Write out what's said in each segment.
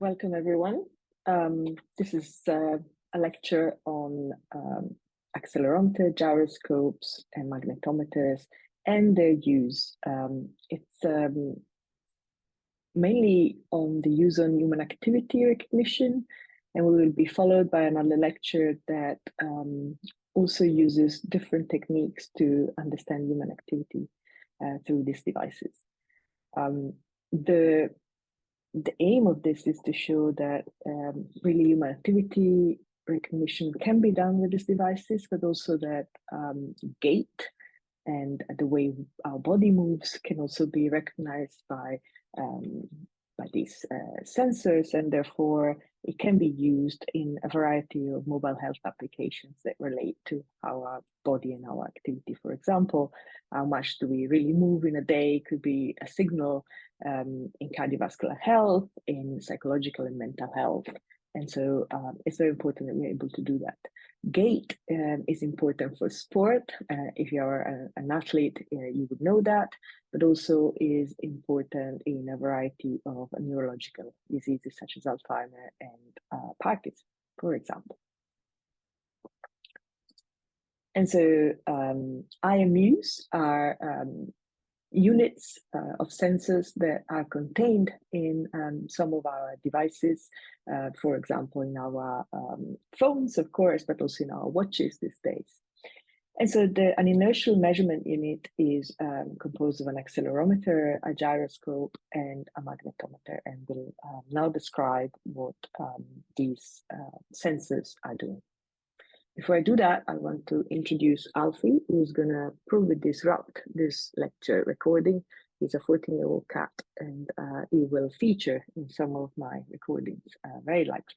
Welcome, everyone. This is a lecture on accelerometer, gyroscopes, and magnetometers and their use. It's mainly on the use on human activity recognition, and we will be followed by another lecture that also uses different techniques to understand human activity through these devices. The aim of this is to show that really human activity recognition can be done with these devices, but also that gait and the way our body moves can also be recognized by these sensors, and therefore it can be used in a variety of mobile health applications that relate to our body and our activity. For example, how much do we really move in a day could be a signal in cardiovascular health, in psychological and mental health. And so it's very important that we're able to do that. Gait is important for sport. If you are an athlete, you would know that, but also is important in a variety of neurological diseases such as Alzheimer's and Parkinson, for example. And so IMUs are units of sensors that are contained in some of our devices, for example, in our phones, of course, but also in our watches these days. And so an inertial measurement unit is composed of an accelerometer, a gyroscope, and a magnetometer, and we'll now describe what these sensors are doing. Before I do that, I want to introduce Alfie, who's going to probably disrupt this lecture recording. He's a 14-year-old cat, and he will feature in some of my recordings, very likely.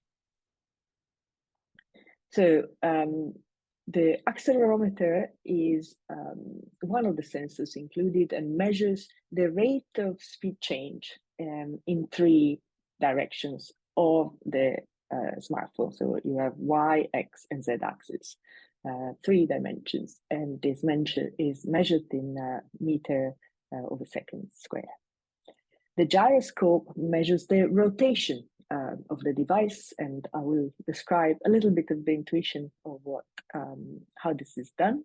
So the accelerometer is one of the sensors included and measures the rate of speed change in 3 directions of the smartphone. So you have Y, X, and Z axis, 3 dimensions, and this is measured in meter over second square. The gyroscope measures the rotation of the device, and I will describe a little bit of the intuition of what how this is done,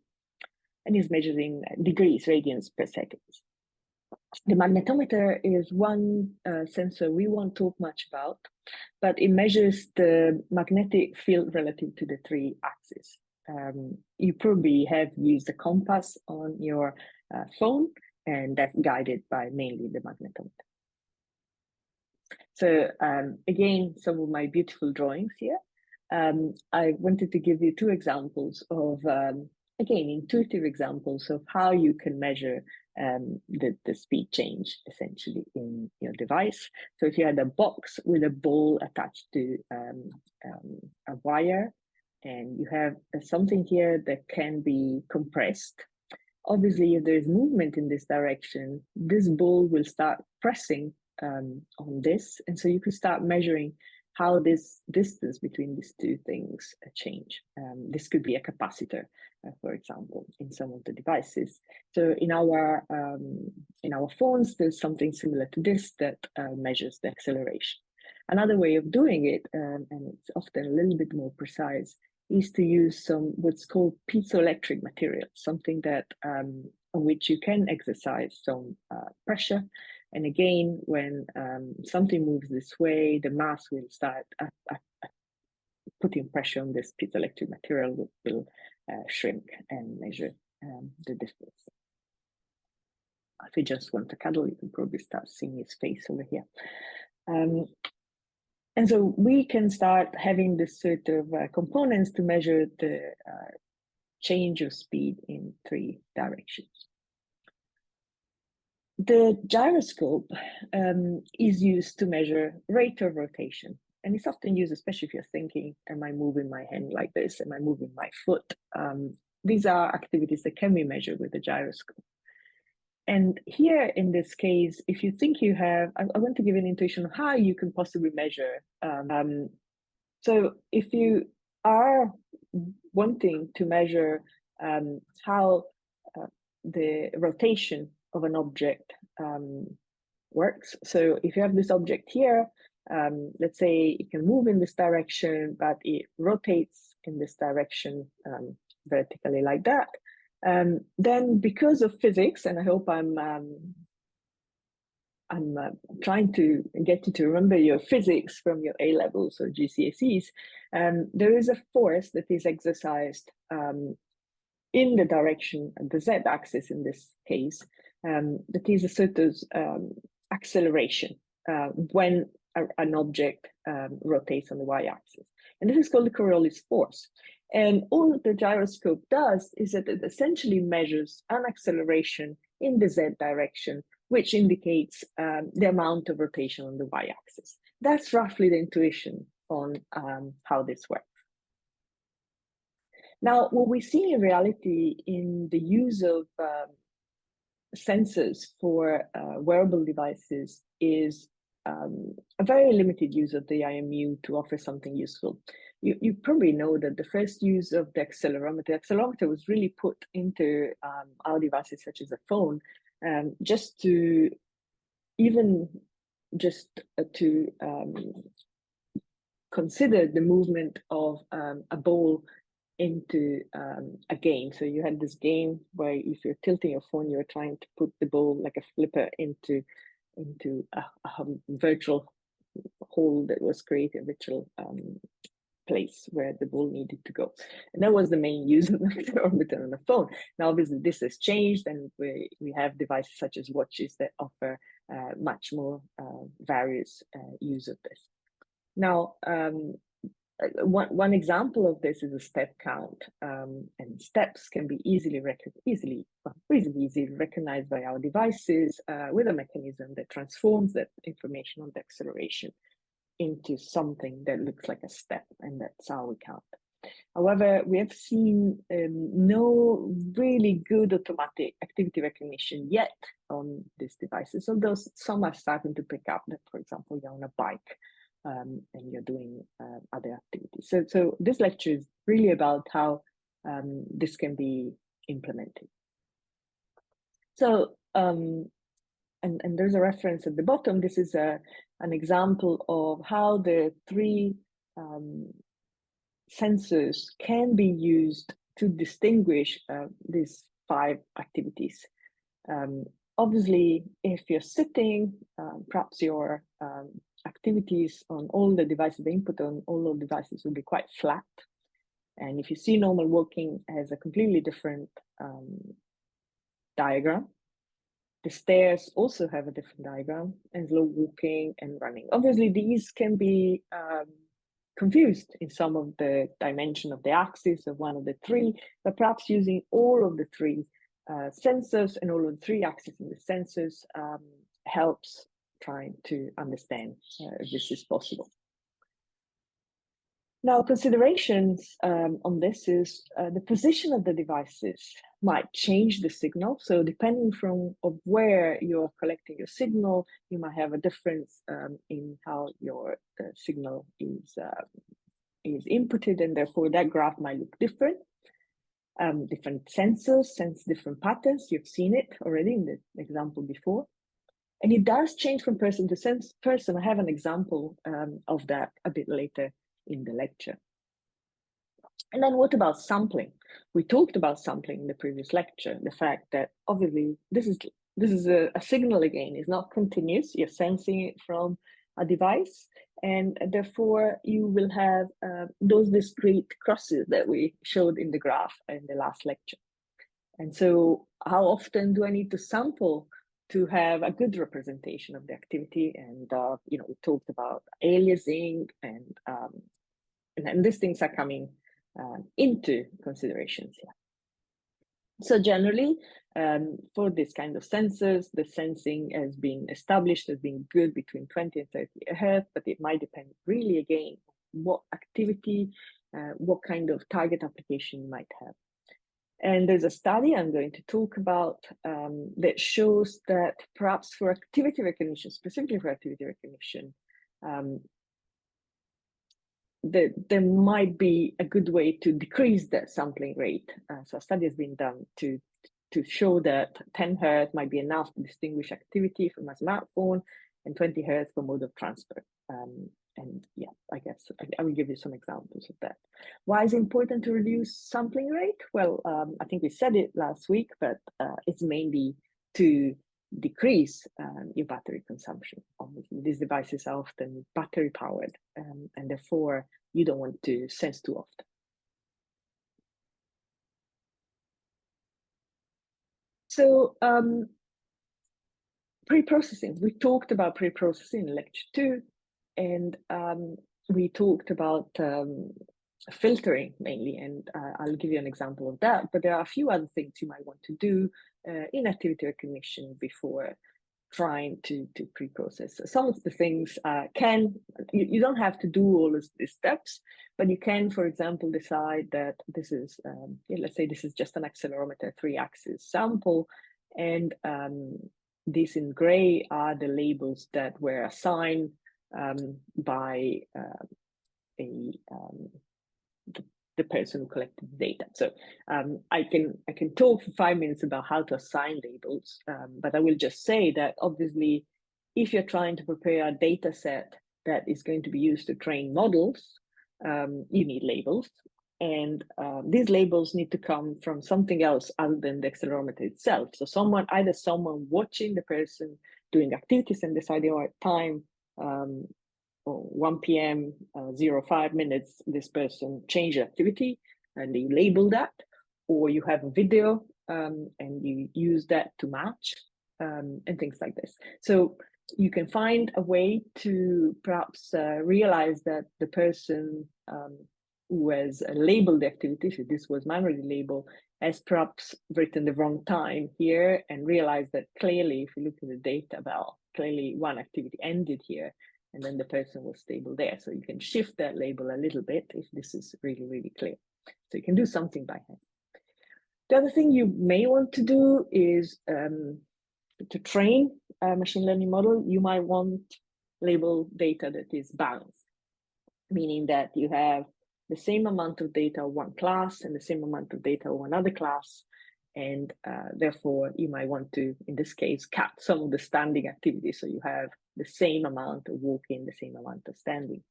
and is measuring degrees, radians per second. The magnetometer is one sensor we won't talk much about, but it measures the magnetic field relative to the 3 axes. You probably have used a compass on your phone, and that's guided by mainly the magnetometer. So again, some of my beautiful drawings here. I wanted to give you 2 examples of, again, intuitive examples of how you can measure the speed change essentially in your device. So if you had a box with a ball attached to a wire, and you have something here that can be compressed, obviously if there's movement in this direction, this ball will start pressing on this, and so you can start measuring how this distance between these 2 things change. This could be a capacitor, for example, in some of the devices. So in our phones, there's something similar to this that measures the acceleration. Another way of doing it, and it's often a little bit more precise, is to use some what's called piezoelectric material, something that on which you can exercise some pressure. And again, when something moves this way, the mass will start putting pressure on this piezoelectric material, which will shrink and measure the distance. If you just want to cuddle, you can probably start seeing his face over here. And so we can start having this sort of components to measure the change of speed in 3 directions. The gyroscope is used to measure rate of rotation, and it's often used, especially if you're thinking, am I moving my hand like this? Am I moving my foot? These are activities that can be measured with the gyroscope. And here in this case, if you think you have, I want to give an intuition of how you can possibly measure. So if you are wanting to measure how the rotation of an object works. So if you have this object here, let's say it can move in this direction, but it rotates in this direction vertically like that. Then because of physics, and I hope I'm trying to get you to remember your physics from your A levels or GCSEs, there is a force that is exercised in the direction, the Z axis in this case, that is a sort of acceleration when an object rotates on the Y axis. And this is called the Coriolis force. And all that the gyroscope does is that it essentially measures an acceleration in the Z direction, which indicates the amount of rotation on the Y axis. That's roughly the intuition on how this works. Now, what we see in reality in the use of sensors for wearable devices is a very limited use of the IMU to offer something useful. You probably know that the first use of the accelerometer was really put into our devices such as a phone, just to consider the movement of a ball into a game. So you had this game where if you're tilting your phone, you're trying to put the ball like a flipper into a virtual hole that was created, a virtual place where the ball needed to go. And that was the main use of the accelerometer on the phone. Now, obviously, this has changed, and we have devices such as watches that offer much more various use of this. Now, one example of this is a step count, and steps can be reasonably easily recognized by our devices with a mechanism that transforms that information on the acceleration into something that looks like a step, and that's how we count. However, we have seen no really good automatic activity recognition yet on these devices, although some are starting to pick up that, for example, you're on a bike and you're doing other activities. So this lecture is really about how this can be implemented. So, and there's a reference at the bottom. This is an example of how the three sensors can be used to distinguish these 5 activities. Obviously, if you're sitting, perhaps your activities on all the devices, the input on all the devices will be quite flat. And if you see normal walking as a completely different diagram, the stairs also have a different diagram, and slow walking and running. Obviously, these can be confused in some of the dimension of the axis of one of the 3, but perhaps using all of the 3 sensors and all of the 3 axes in the sensors helps trying to understand if this is possible. Now, considerations on this is the position of the devices might change the signal. So depending from where you're collecting your signal, you might have a difference in how your signal is inputted, and therefore that graph might look different. Different sensors sense different patterns. You've seen it already in the example before. And it does change from person to person. I have an example of that a bit later in the lecture. And then what about sampling? We talked about sampling in the previous lecture, the fact that obviously this is a signal again, it's not continuous, you're sensing it from a device, and therefore you will have those discrete crosses that we showed in the graph in the last lecture. And so how often do I need to sample to have a good representation of the activity? And we talked about aliasing, and these things are coming into considerations here. So generally, for this kind of sensors, the sensing has been established as being good between 20 and 30 Hz, but it might depend really, again, what activity, what kind of target application you might have. And there's a study I'm going to talk about that shows that perhaps for activity recognition, specifically for activity recognition, there might be a good way to decrease that sampling rate. So a study has been done to show that 10 Hz might be enough to distinguish activity from a smartphone, and 20 hertz for mode of transfer. And yeah, I guess I will give you some examples of that. Why is it important to reduce sampling rate? Well, I think we said it last week, but it's mainly to decrease your battery consumption. Obviously, these devices are often battery powered, and therefore you don't want to sense too often. So pre-processing, we talked about pre-processing in lecture 2, and we talked about filtering mainly, and I'll give you an example of that, but there are a few other things you might want to do in activity recognition before trying to pre-process. So some of the things you don't have to do all of these steps, but you can, for example, decide that this is, let's say this is just an accelerometer 3-axis sample, and these in gray are the labels that were assigned by the person who collected the data. So I can talk for 5 minutes about how to assign labels, but I will just say that obviously, if you're trying to prepare a data set that is going to be used to train models, you need labels. And these labels need to come from something else other than the accelerometer itself. So either someone watching the person doing activities and deciding, all right, time, 1 p.m., 05 minutes, this person changed activity and you label that, or you have a video and you use that to match and things like this. So you can find a way to perhaps realize that the person who has labeled the activity, so this was manually labeled, has perhaps written the wrong time here, and realize that clearly, if you look at the data, well, clearly one activity ended here, and then the person was stable there. So you can shift that label a little bit if this is really, really clear. So you can do something by hand. The other thing you may want to do is to train a machine learning model, you might want label data that is balanced, meaning that you have the same amount of data of one class and the same amount of data of another class. And therefore, you might want to, in this case, cut some of the standing activity. So you have the same amount of walking, the same amount of standing.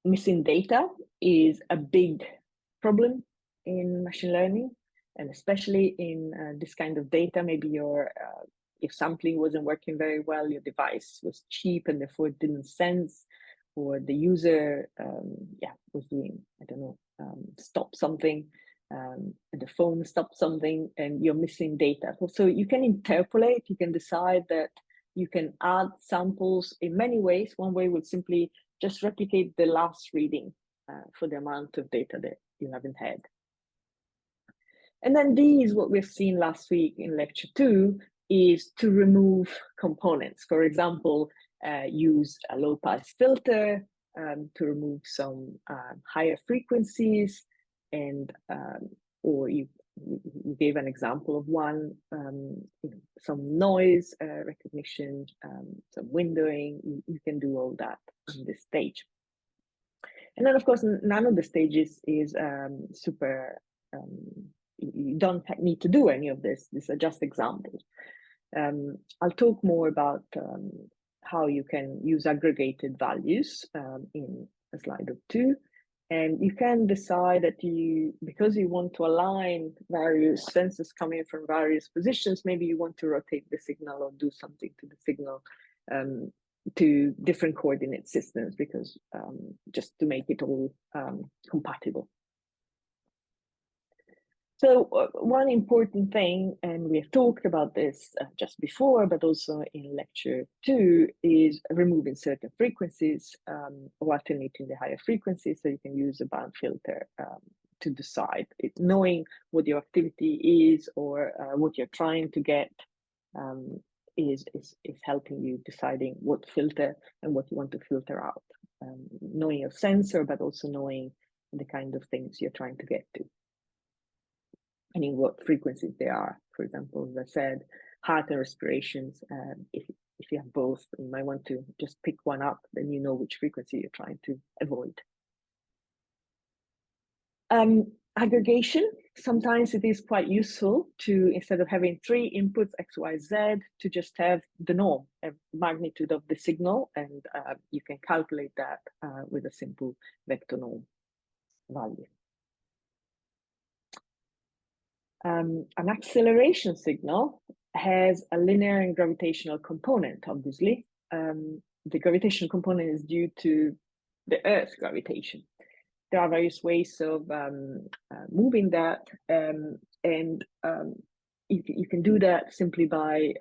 Missing data is a big problem in machine learning, and especially in this kind of data. Maybe your sampling wasn't working very well, your device was cheap and therefore it didn't sense, or the user was doing, I don't know, stop something, and the phone stopped something, and you're missing data. So you can interpolate, you can decide that you can add samples in many ways. One way would simply just replicate the last reading for the amount of data that you haven't had. And then what we've seen last week in lecture 2, is to remove components. For example, use a low pass filter to remove some higher frequencies, and or you gave an example of one, some noise recognition, some windowing. You can do all that in this stage. And then, of course, none of the stages is super. You don't need to do any of this. These are just examples. I'll talk more about how you can use aggregated values in a slide or 2. And you can decide that because you want to align various sensors coming from various positions, maybe you want to rotate the signal or do something to the signal to different coordinate systems, because just to make it all compatible. So one important thing, and we have talked about this just before, but also in lecture 2, is removing certain frequencies or alternating the higher frequencies. So you can use a band filter to decide knowing what your activity is or what you're trying to get is helping you deciding what filter and what you want to filter out. Knowing your sensor, but also knowing the kind of things you're trying to get to. And in what frequencies they are. For example, as I said, heart and respirations, if you have both, you might want to just pick one up, then you know which frequency you're trying to avoid. Aggregation sometimes it is quite useful to, instead of having 3 inputs, X, Y, Z, to just have the norm, a magnitude of the signal, and you can calculate that with a simple vector norm value. An acceleration signal has a linear and gravitational component, obviously. The gravitational component is due to the Earth's gravitation. There are various ways of moving that, and you can do that simply by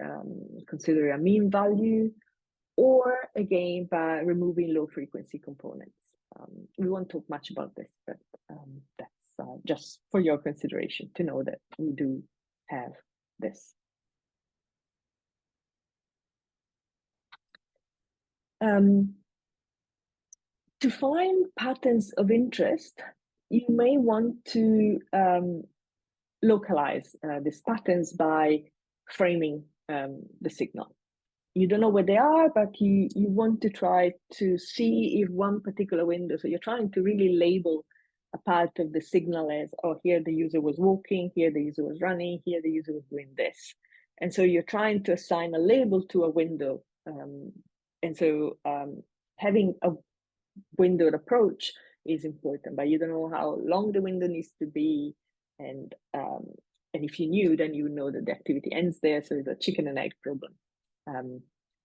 considering a mean value, or again by removing low frequency components. We won't talk much about this, but that's just for your consideration to know that we do have this. To find patterns of interest, you may want to localize these patterns by framing the signal. You don't know where they are, but you want to try to see if one particular window, so you're trying to really label a part of the signal as, oh, here the user was walking, here the user was running, here the user was doing this. And so you're trying to assign a label to a window. And so having a windowed approach is important, but you don't know how long the window needs to be. And if you knew, then you would know that the activity ends there. So it's a chicken and egg problem.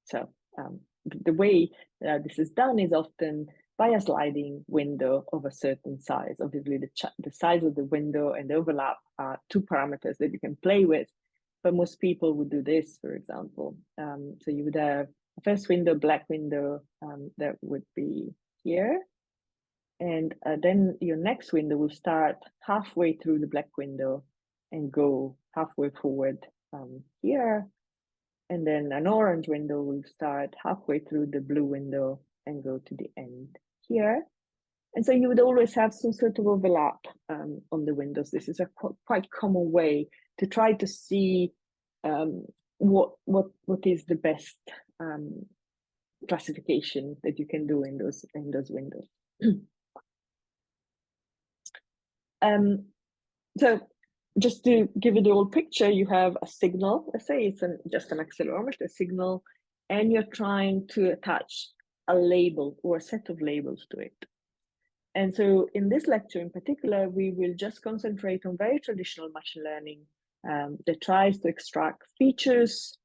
The way this is done is often by a sliding window of a certain size. Obviously, the size of the window and the overlap are 2 parameters that you can play with, but most people would do this, for example. So you would have a first window, black window, that would be here. And then your next window will start halfway through the black window and go halfway forward here. And then an orange window will start halfway through the blue window and go to the end here. And so you would always have some sort of overlap on the windows. This is a quite common way to try to see what is the best classification that you can do in those windows. So just to give you the whole picture, you have a signal. Let's say it's just an accelerometer signal, and you're trying to attach a label or a set of labels to it. And so in this lecture in particular, we will just concentrate on very traditional machine learning that tries to extract features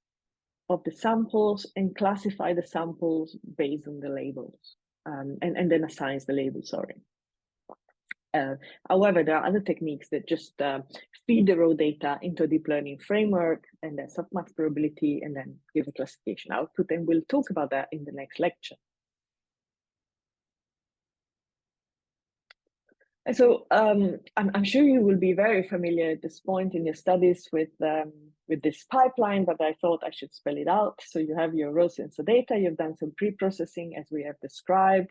of the samples and classify the samples based on the labels, and then assigns the label, sorry. However, there are other techniques that just feed the raw data into a deep learning framework and then submax probability and then give a classification output. And we'll talk about that in the next lecture. And so I'm sure you will be very familiar at this point in your studies with this pipeline, but I thought I should spell it out. So you have your raw sensor data, you've done some pre-processing as we have described,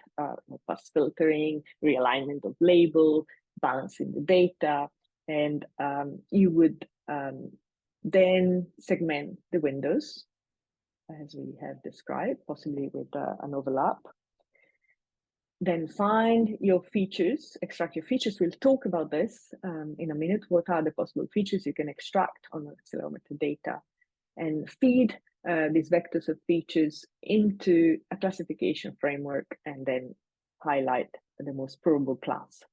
pass filtering, realignment of label, balancing the data, and you would then segment the windows as we have described, possibly with an overlap. Then find your features, extract your features. We'll talk about this in a minute. What are the possible features you can extract on accelerometer data, and feed these vectors of features into a classification framework and then highlight the most probable class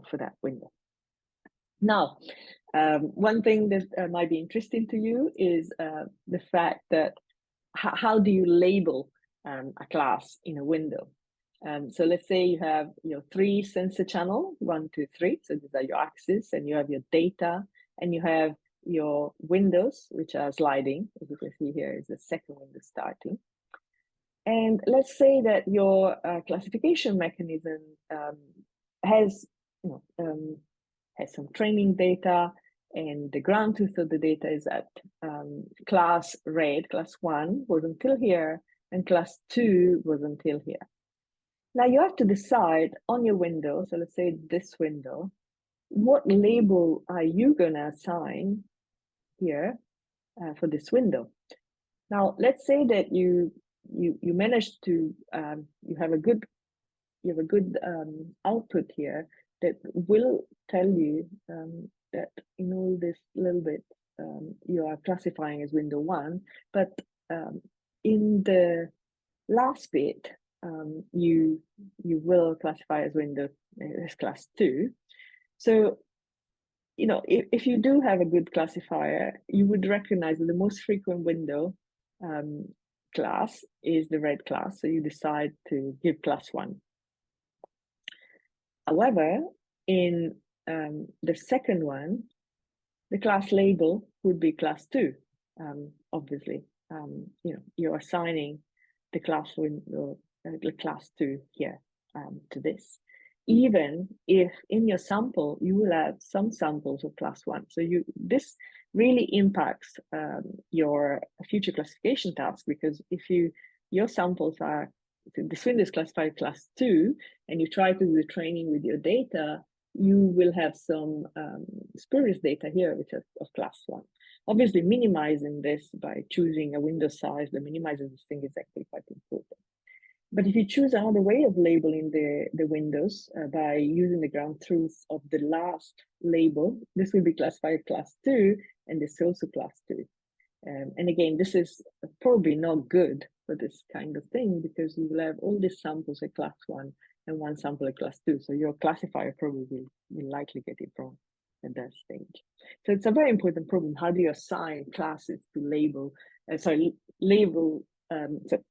for that window. Now, one thing that might be interesting to you is the fact that how do you label a class in a window? So let's say you have your 3 sensor channel, 1, 2, 3. So these are your axes, and you have your data, and you have your windows, which are sliding. As you can see here is the second window starting. And let's say that your classification mechanism has some training data, and the ground truth of the data is that class red, class 1 was until here, and class 2 was until here. Now you have to decide on your window, so let's say this window, what label are you gonna assign here for this window? Now let's say that you managed to you have a good output here that will tell you that in all this little bit you are classifying as window 1, but in the last bit you will classify as window as class 2. So if you do have a good classifier, you would recognize that the most frequent window class is the red class, so you decide to give class 1. However, in the second one, the class label would be class 2. Obviously, you're assigning the class window, the class 2 here to this, even if in your sample you will have some samples of class 1. So this really impacts your future classification task, because if your samples are, this window is classified class 2, and you try to do the training with your data, you will have some spurious data here, which is of class 1. Obviously, minimizing this by choosing a window size that minimizes this thing is actually quite important. But if you choose another way of labeling the windows by using the ground truth of the last label, this will be classified class 2, and this is also class 2. And again, this is probably not good for this kind of thing, because you will have all these samples at class 1 and one sample at class 2. So your classifier probably will likely get it wrong at that stage. So it's a very important problem. How do you assign classes to label,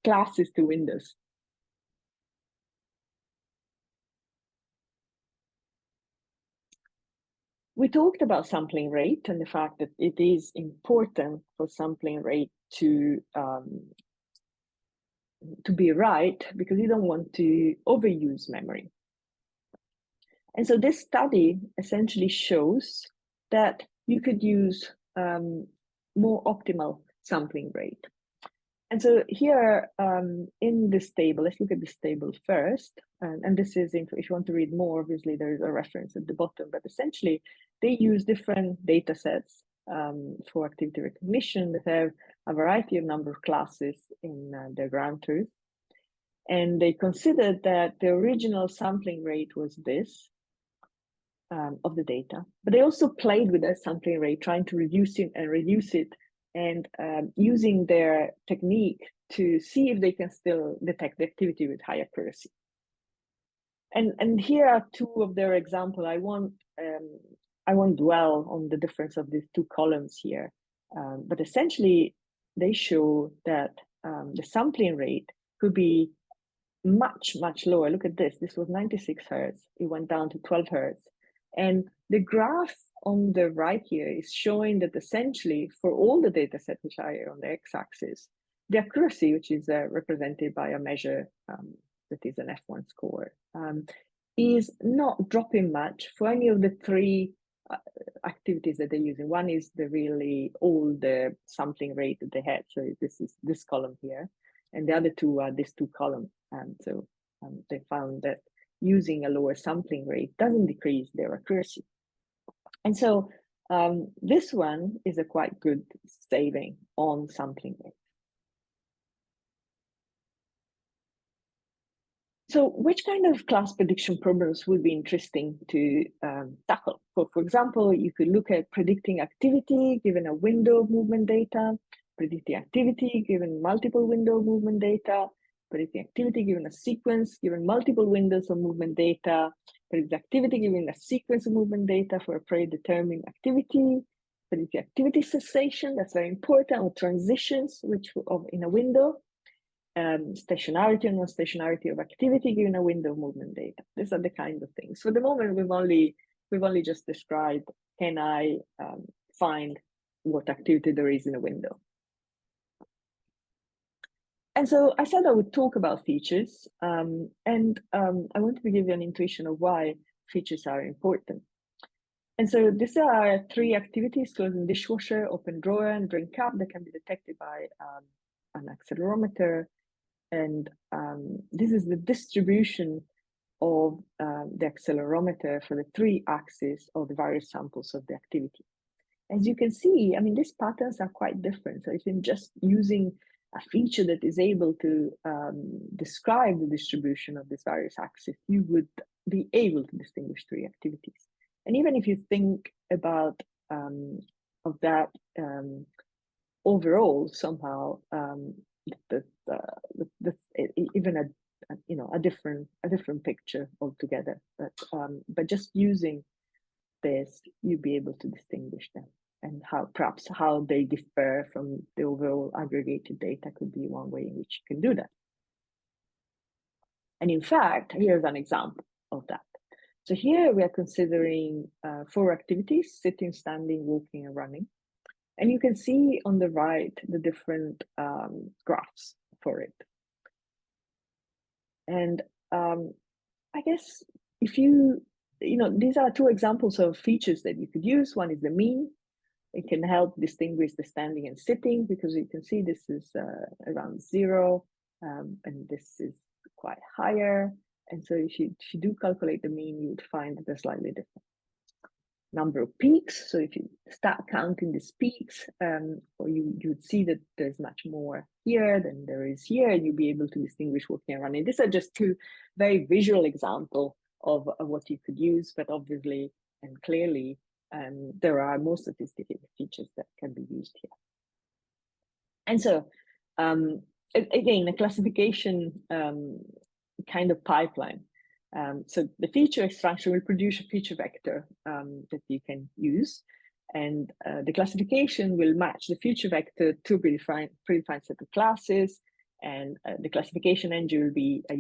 classes to windows? We talked about sampling rate and the fact that it is important for sampling rate to be right, because you don't want to overuse memory. And so this study essentially shows that you could use more optimal sampling rate. And so here in this table, let's look at this table first. And this is, if you want to read more, obviously there is a reference at the bottom, but essentially they use different data sets for activity recognition that have a variety of number of classes in their ground truth. And they considered that the original sampling rate was this of the data, but they also played with that sampling rate, trying to reduce it and using their technique to see if they can still detect the activity with high accuracy. And here are two of their examples. I won't dwell on the difference of these two columns here, but essentially they show that the sampling rate could be much lower. Look at this. This was 96 hertz. It went down to 12 hertz. And the graph on the right here is showing that essentially for all the data set which are on the x-axis, the accuracy, which is represented by a measure that is an F1 score, is not dropping much for any of the three activities that they're using. One is the really old sampling rate that they had. So this is this column here. And the other two are these two columns. And so they found that using a lower sampling rate doesn't decrease their accuracy. And so this one is a quite good saving on sampling rate. So which kind of class prediction problems would be interesting to tackle? For example, you could look at predicting activity given a window of movement data, predicting activity given multiple window of movement data, predicting activity given a sequence, given multiple windows of movement data, predict activity given a sequence of movement data for a predetermined activity, predict activity cessation, that's very important, or transitions in a window, stationarity and non-stationarity of activity given a window of movement data. These are the kind of things. For the moment, we've only just described, can I find what activity there is in a window? And so I said I would talk about features, and I wanted to give you an intuition of why features are important. And so these are three activities: closing dishwasher, open drawer, and drink cup, that can be detected by an accelerometer. And this is the distribution of the accelerometer for the three axes of the various samples of the activity. As you can see, I mean, these patterns are quite different. So if you're just using a feature that is able to describe the distribution of these various axes, you would be able to distinguish three activities. And even if you think about of that overall, somehow even a different picture altogether. But just using this, you'll be able to distinguish them, and perhaps how they differ from the overall aggregated data could be one way in which you can do that. And in fact, here's an example of that. So here we are considering 4 activities: sitting, standing, walking, and running. And you can see on the right the different graphs for it. And I guess if these are 2 examples of features that you could use. One is the mean. It can help distinguish the standing and sitting, because you can see this is around 0, and this is quite higher. And so if you do calculate the mean, you would find that they're slightly different. Number of peaks. So if you start counting these peaks, or you would see that there's much more here than there is here, and you'll be able to distinguish walking and running. These are just 2 very visual examples of what you could use, but obviously and clearly, there are more sophisticated features that can be used here. And so, again, a classification kind of pipeline. So the feature extraction will produce a feature vector that you can use, and the classification will match the feature vector to a predefined set of classes, and the classification engine will be a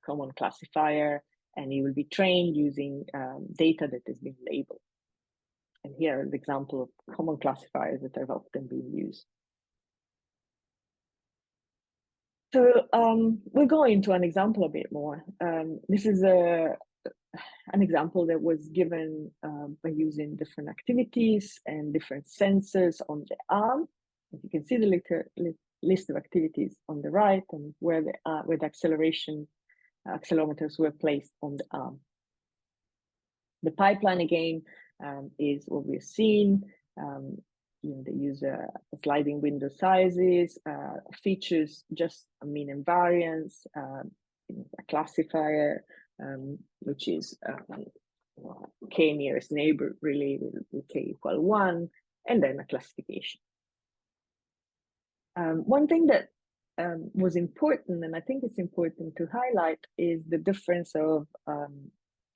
common classifier, and it will be trained using data that has been labeled. And here are the example of common classifiers that have often been used. So we'll go into an example a bit more. This is an example that was given by using different activities and different sensors on the arm. As you can see the list of activities on the right, and where the accelerometers were placed on the arm. The pipeline again is what we've seen. They use sliding window sizes, features just a mean and variance, a classifier, which is k nearest neighbor, really, with k equal 1, and then a classification. One thing that was important, and I think it's important to highlight, is the difference of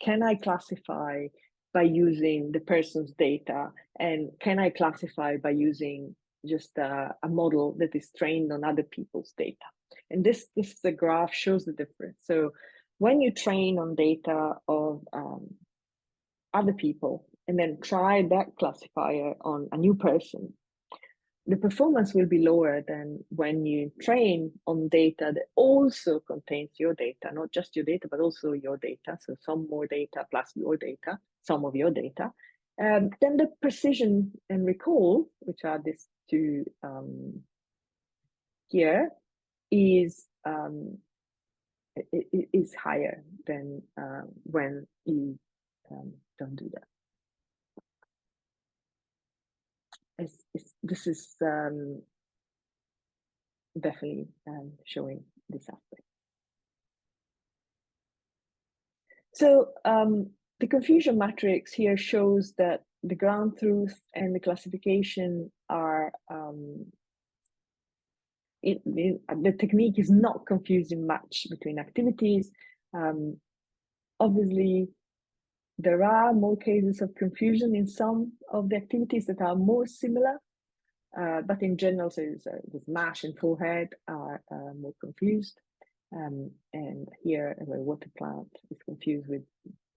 can I classify by using the person's data, and can I classify by using just a model that is trained on other people's data? And this the graph shows the difference. So when you train on data of other people and then try that classifier on a new person, the performance will be lower than when you train on data that also contains your data, not just your data, but also your data. So some more data plus your data, some of your data. Then the precision and recall, which are these 2 here, is higher than when you don't do that. This is definitely showing this aspect. So the confusion matrix here shows that the ground truth and the classification are the technique is not confusing much between activities. Obviously, there are more cases of confusion in some of the activities that are more similar, but in general, so this MASH and forehead are more confused. And here, the water plant is confused with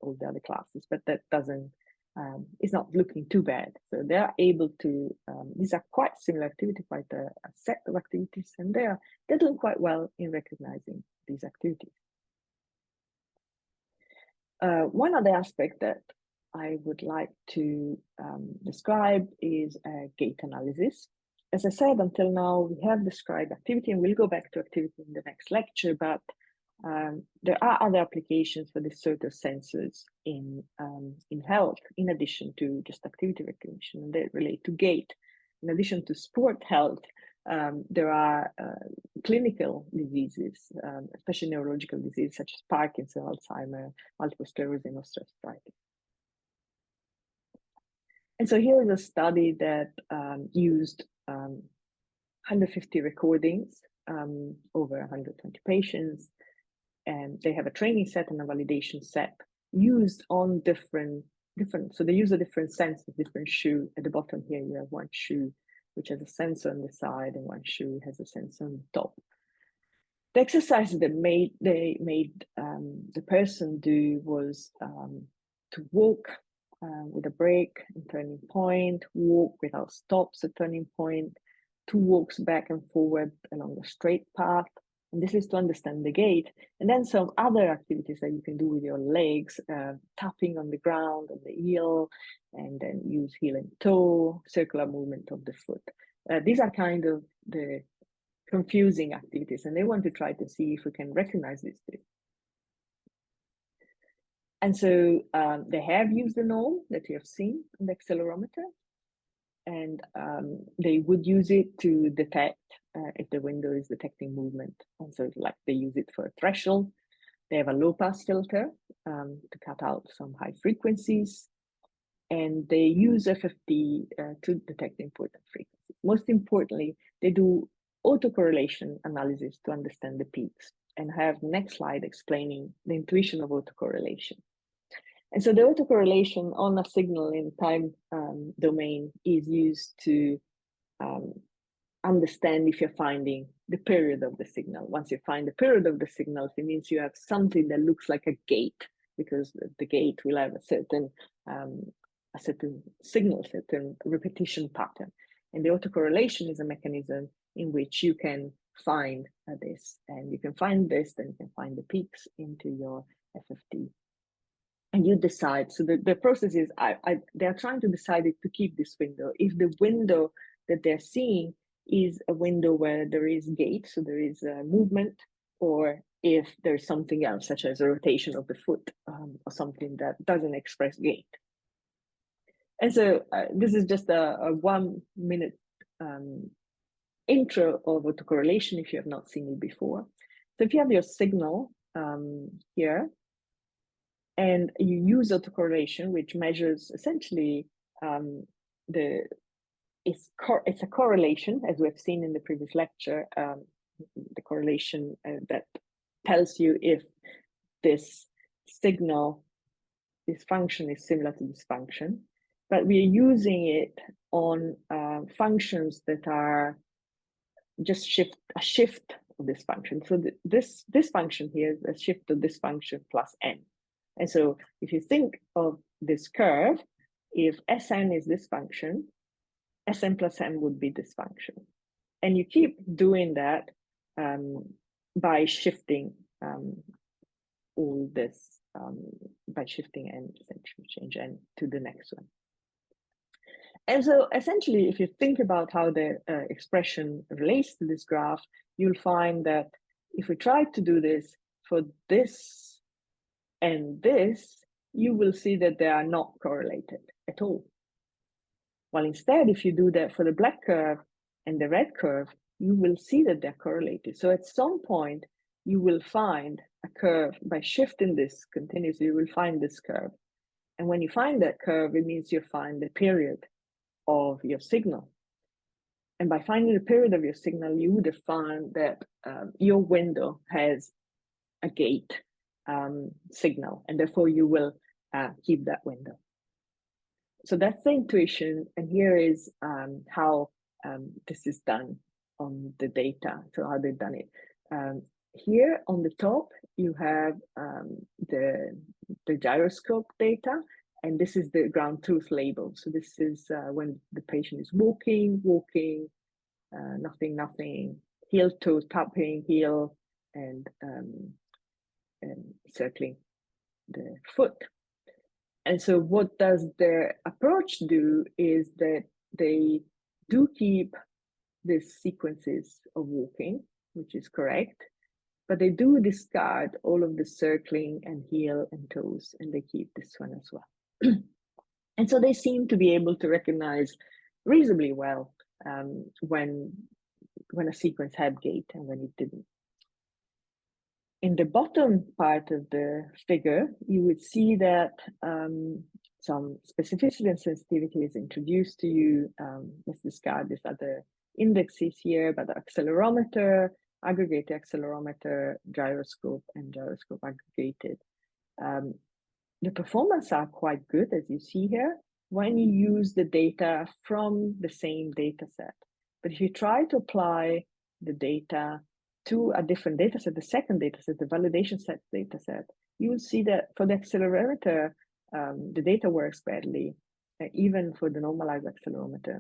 all the other classes, but that doesn't, it's not looking too bad. So they are able to, these are quite similar activities, quite a set of activities, and they're doing quite well in recognizing these activities. One other aspect that I would like to describe is gait analysis. As I said, until now, we have described activity, and we'll go back to activity in the next lecture, but there are other applications for this sort of sensors in health, in addition to just activity recognition, and they relate to gait. In addition to sport health, there are clinical diseases, especially neurological diseases such as Parkinson's, Alzheimer's, multiple sclerosis, and osteoarthritis. And so here is a study that used 150 recordings over 120 patients, and they have a training set and a validation set used on different, so they use a different sensor, different shoe. At the bottom here, you have one shoe which has a sensor on the side, and one shoe has a sensor on the top. The exercise that they made the person do was to walk with a break and turning point, walk without stops at turning point, 2 walks back and forward along a straight path. And this is to understand the gait. And then some other activities that you can do with your legs, tapping on the ground, on the heel, and then use heel and toe, circular movement of the foot. These are kind of the confusing activities, and they want to try to see if we can recognize these two. And so they have used the norm that you have seen on the accelerometer, and they would use it to detect if the window is detecting movement. And so like they use it for a threshold. They have a low pass filter to cut out some high frequencies, and they use FFT to detect important frequencies. Most importantly, they do autocorrelation analysis to understand the peaks, and I have next slide explaining the intuition of autocorrelation. And so the autocorrelation on a signal in time domain is used to understand if you're finding the period of the signal. Once you find the period of the signal, it means you have something that looks like a gate, because the gate will have a certain signal, certain repetition pattern. And the autocorrelation is a mechanism in which you can find this, and you can find this, then you can find the peaks into your FFT. And you decide, so the process is, they're trying to decide to keep this window. If the window that they're seeing is a window where there is gait, so there is movement, or if there's something else, such as a rotation of the foot, or something that doesn't express gait. And so this is just a 1 minute intro of autocorrelation if you have not seen it before. So if you have your signal here, and you use autocorrelation, which measures essentially it's a correlation, as we've seen in the previous lecture, the correlation that tells you if this signal, this function is similar to this function, but we're using it on functions that are just a shift of this function. So this function here is a shift of this function plus n. And so if you think of this curve, if Sn is this function, Sn plus n would be this function. And you keep doing that by shifting all this, by shifting n, essentially change n to the next one. And so essentially, if you think about how the expression relates to this graph, you'll find that if we try to do this for this and this, you will see that they are not correlated at all. While instead, if you do that for the black curve and the red curve, you will see that they're correlated. So at some point, you will find a curve by shifting this continuously, you will find this curve. And when you find that curve, it means you find the period of your signal. And by finding the period of your signal, you would have found that your window has a gate signal, and therefore you will keep that window. So that's the intuition, and here is how this is done on the data, so how they've done it. Here on the top, you have the gyroscope data, and this is the ground truth label. So this is when the patient is walking, nothing, heel, toe, tapping, heel, and circling the foot. And so what does their approach do is that they do keep these sequences of walking, which is correct, but they do discard all of the circling and heel and toes, and they keep this one as well. And so they seem to be able to recognize reasonably well when a sequence had gait and when it didn't. In the bottom part of the figure, you would see that some specificity and sensitivity is introduced to you. Let's discard these other indexes here, but the accelerometer, aggregated accelerometer, gyroscope, and gyroscope aggregated. The performance are quite good, as you see here, when you use the data from the same data set. But if you try to apply the data to a different data set, the second data set, the validation set data set, you will see that for the accelerometer, the data works badly, even for the normalized accelerometer.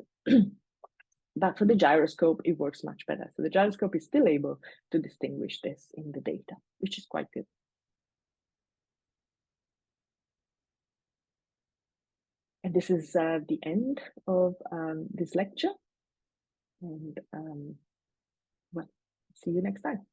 But for the gyroscope, it works much better. So the gyroscope is still able to distinguish this in the data, which is quite good. And this is the end of this lecture. And well, see you next time.